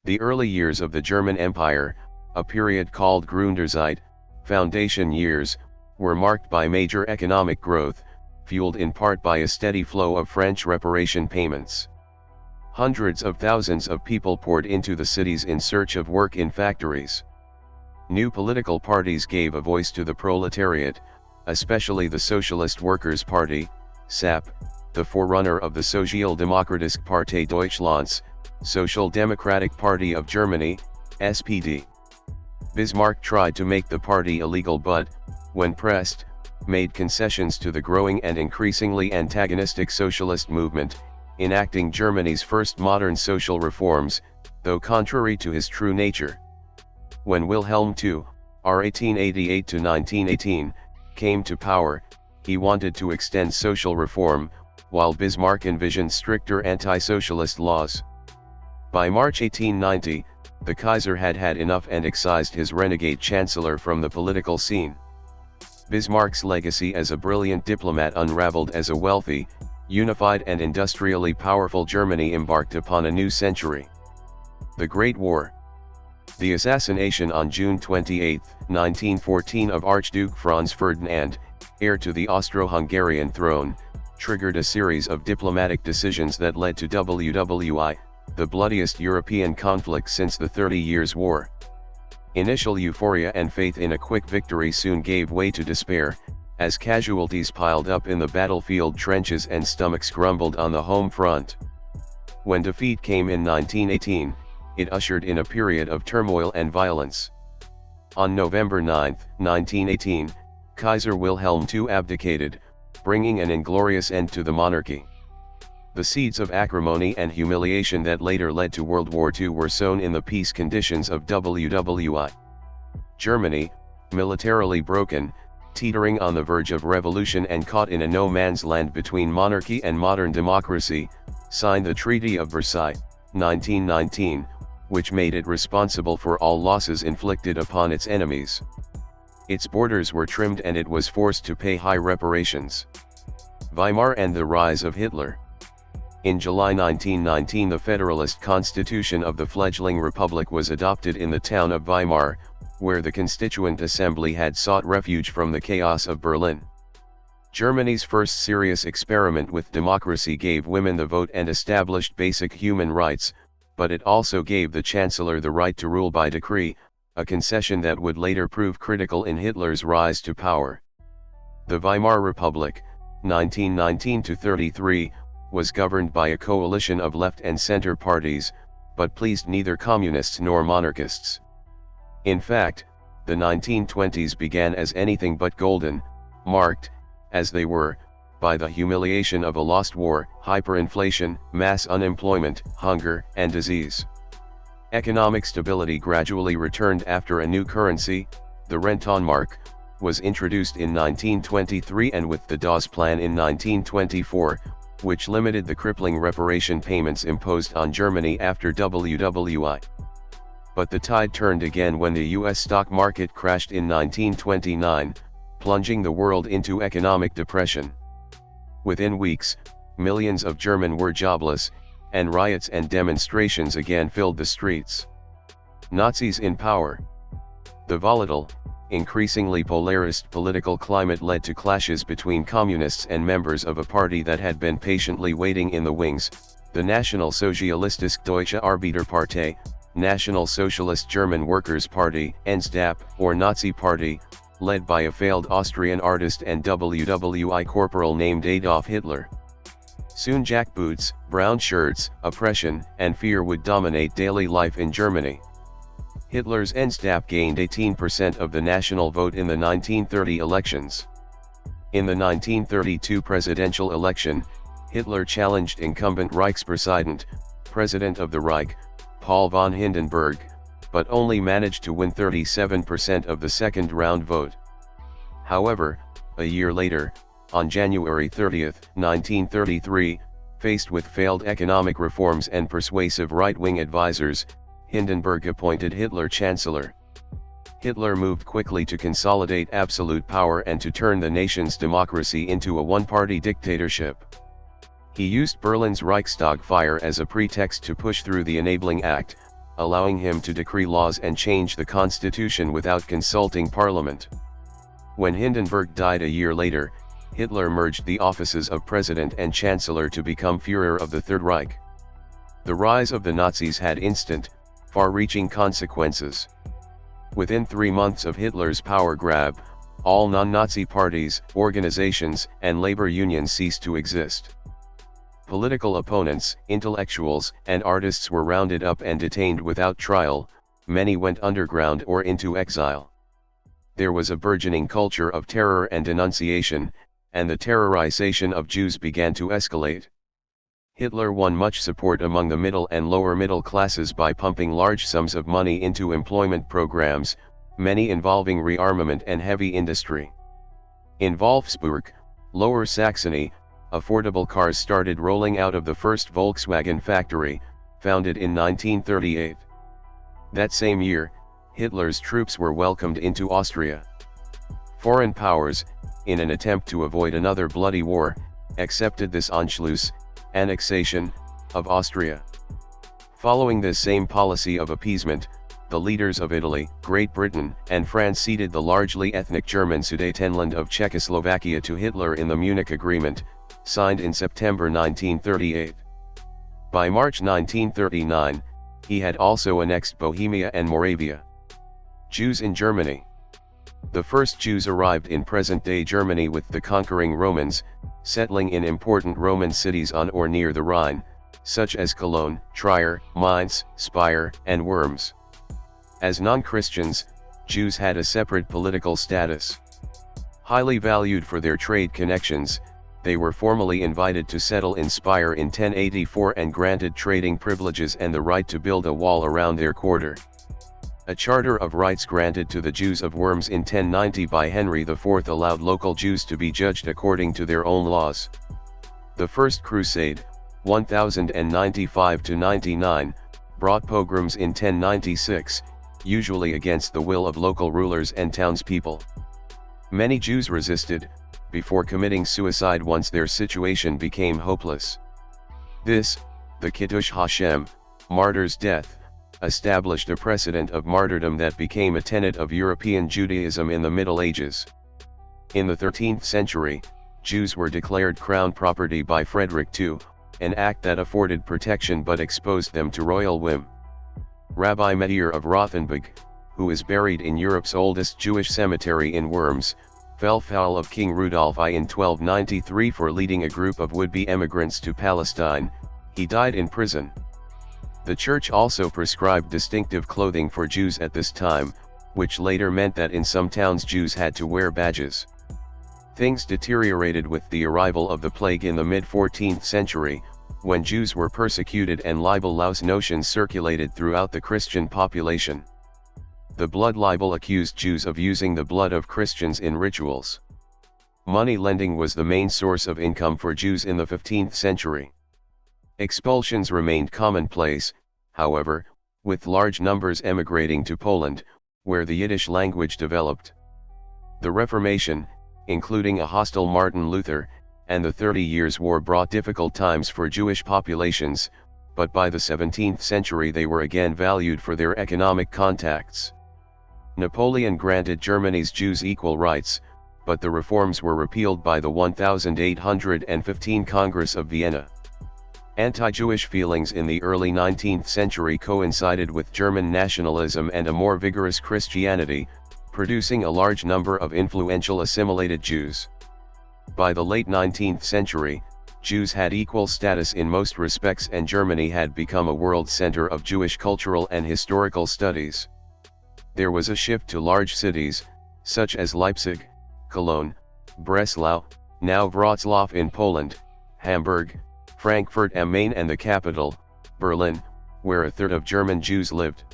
The early years of the German Empire, a period called Gründerzeit, foundation years, were marked by major economic growth, fueled in part by a steady flow of French reparation payments. Hundreds of thousands of people poured into the cities in search of work in factories. New political parties gave a voice to the proletariat, especially the Socialist Workers' Party, SAP, the forerunner of the Sozialdemokratische Partei Deutschlands, Social Democratic Party of Germany, SPD. Bismarck tried to make the party illegal but, when pressed, made concessions to the growing and increasingly antagonistic socialist movement, enacting Germany's first modern social reforms, though contrary to his true nature. When Wilhelm II, R. 1888 to 1918, came to power, he wanted to extend social reform, while Bismarck envisioned stricter anti-socialist laws. By March 1890, the Kaiser had had enough and excised his renegade chancellor from the political scene. Bismarck's legacy as a brilliant diplomat unraveled as a wealthy, unified and industrially powerful Germany embarked upon a new century. The Great War. The assassination on June 28, 1914 of Archduke Franz Ferdinand, heir to the Austro-Hungarian throne, triggered a series of diplomatic decisions that led to WWI, the bloodiest European conflict since the 30 Years' War. Initial euphoria and faith in a quick victory soon gave way to despair, as casualties piled up in the battlefield trenches and stomachs grumbled on the home front. When defeat came in 1918, it ushered in a period of turmoil and violence. On November 9, 1918, Kaiser Wilhelm II abdicated, bringing an inglorious end to the monarchy. The seeds of acrimony and humiliation that later led to World War II were sown in the peace conditions of WWI. Germany, militarily broken, teetering on the verge of revolution and caught in a no-man's land between monarchy and modern democracy, signed the Treaty of Versailles, 1919, which made it responsible for all losses inflicted upon its enemies. Its borders were trimmed and it was forced to pay high reparations. Weimar and the rise of Hitler. In July 1919, the Federalist Constitution of the fledgling republic was adopted in the town of Weimar, where the Constituent Assembly had sought refuge from the chaos of Berlin. Germany's first serious experiment with democracy gave women the vote and established basic human rights, but it also gave the Chancellor the right to rule by decree, a concession that would later prove critical in Hitler's rise to power. The Weimar Republic, 1919-33, was governed by a coalition of left and center parties, but pleased neither communists nor monarchists. In fact, the 1920s began as anything but golden, marked, as they were, by the humiliation of a lost war, hyperinflation, mass unemployment, hunger, and disease. Economic stability gradually returned after a new currency, the Rentenmark, was introduced in 1923 and with the Dawes Plan in 1924, which limited the crippling reparation payments imposed on Germany after WWI. But the tide turned again when the U.S. stock market crashed in 1929, plunging the world into economic depression. Within weeks, millions of Germans were jobless, and riots and demonstrations again filled the streets. Nazis in power. The volatile, increasingly polarist political climate led to clashes between communists and members of a party that had been patiently waiting in the wings, the National Sozialistische Deutsche Arbeiterpartei, National Socialist German Workers' Party, NSDAP, or Nazi Party, led by a failed Austrian artist and WWI corporal named Adolf Hitler. Soon jackboots, brown shirts, oppression, and fear would dominate daily life in Germany. Hitler's NSDAP gained 18% of the national vote in the 1930 elections. In the 1932 presidential election, Hitler challenged incumbent Reichspräsident, President of the Reich, Paul von Hindenburg, but only managed to win 37% of the second-round vote. However, a year later, on January 30, 1933, faced with failed economic reforms and persuasive right-wing advisors, Hindenburg appointed Hitler Chancellor. Hitler moved quickly to consolidate absolute power and to turn the nation's democracy into a one-party dictatorship. He used Berlin's Reichstag fire as a pretext to push through the Enabling Act, allowing him to decree laws and change the constitution without consulting parliament. When Hindenburg died a year later, Hitler merged the offices of President and Chancellor to become Führer of the Third Reich. The rise of the Nazis had instant, far-reaching consequences. Within 3 months of Hitler's power grab, all non-Nazi parties, organizations, and labor unions ceased to exist. Political opponents, intellectuals, and artists were rounded up and detained without trial, many went underground or into exile. There was a burgeoning culture of terror and denunciation, and the terrorization of Jews began to escalate. Hitler won much support among the middle and lower middle classes by pumping large sums of money into employment programs, many involving rearmament and heavy industry. In Wolfsburg, Lower Saxony, affordable cars started rolling out of the first Volkswagen factory, founded in 1938. That same year, Hitler's troops were welcomed into Austria. Foreign powers, in an attempt to avoid another bloody war, accepted this Anschluss, annexation, of Austria. Following this same policy of appeasement, the leaders of Italy, Great Britain, and France ceded the largely ethnic German Sudetenland of Czechoslovakia to Hitler in the Munich Agreement, signed in September 1938. By March 1939, he had also annexed Bohemia and Moravia. Jews in Germany. The first Jews arrived in present-day Germany with the conquering Romans, settling in important Roman cities on or near the Rhine, such as Cologne, Trier, Mainz, Speyer, and Worms. As non-Christians, Jews had a separate political status. Highly valued for their trade connections, they were formally invited to settle in Speyer in 1084 and granted trading privileges and the right to build a wall around their quarter. A charter of rights granted to the Jews of Worms in 1090 by Henry IV allowed local Jews to be judged according to their own laws. The First Crusade, 1095-99, brought pogroms in 1096, usually against the will of local rulers and townspeople. Many Jews resisted, before committing suicide once their situation became hopeless. This, the Kiddush Hashem, martyr's death, established a precedent of martyrdom that became a tenet of European Judaism in the Middle Ages. In the 13th century, Jews were declared crown property by Frederick II, an act that afforded protection but exposed them to royal whim. Rabbi Meir of Rothenburg, who is buried in Europe's oldest Jewish cemetery in Worms, fell foul of King Rudolf I in 1293 for leading a group of would-be emigrants to Palestine. He died in prison. The church also prescribed distinctive clothing for Jews at this time, which later meant that in some towns Jews had to wear badges. Things deteriorated with the arrival of the plague in the mid-14th century, when Jews were persecuted and libel-louse notions circulated throughout the Christian population. The blood libel accused Jews of using the blood of Christians in rituals. Money lending was the main source of income for Jews in the 15th century. Expulsions remained commonplace, however, with large numbers emigrating to Poland, where the Yiddish language developed. The Reformation, including a hostile Martin Luther, and the 30 Years' War brought difficult times for Jewish populations, but by the 17th century they were again valued for their economic contacts. Napoleon granted Germany's Jews equal rights, but the reforms were repealed by the 1815 Congress of Vienna. Anti-Jewish feelings in the early 19th century coincided with German nationalism and a more vigorous Christianity, producing a large number of influential assimilated Jews. By the late 19th century, Jews had equal status in most respects and Germany had become a world center of Jewish cultural and historical studies. There was a shift to large cities, such as Leipzig, Cologne, Breslau, now Wrocław in Poland, Hamburg, Frankfurt am Main and the capital, Berlin, where a third of German Jews lived.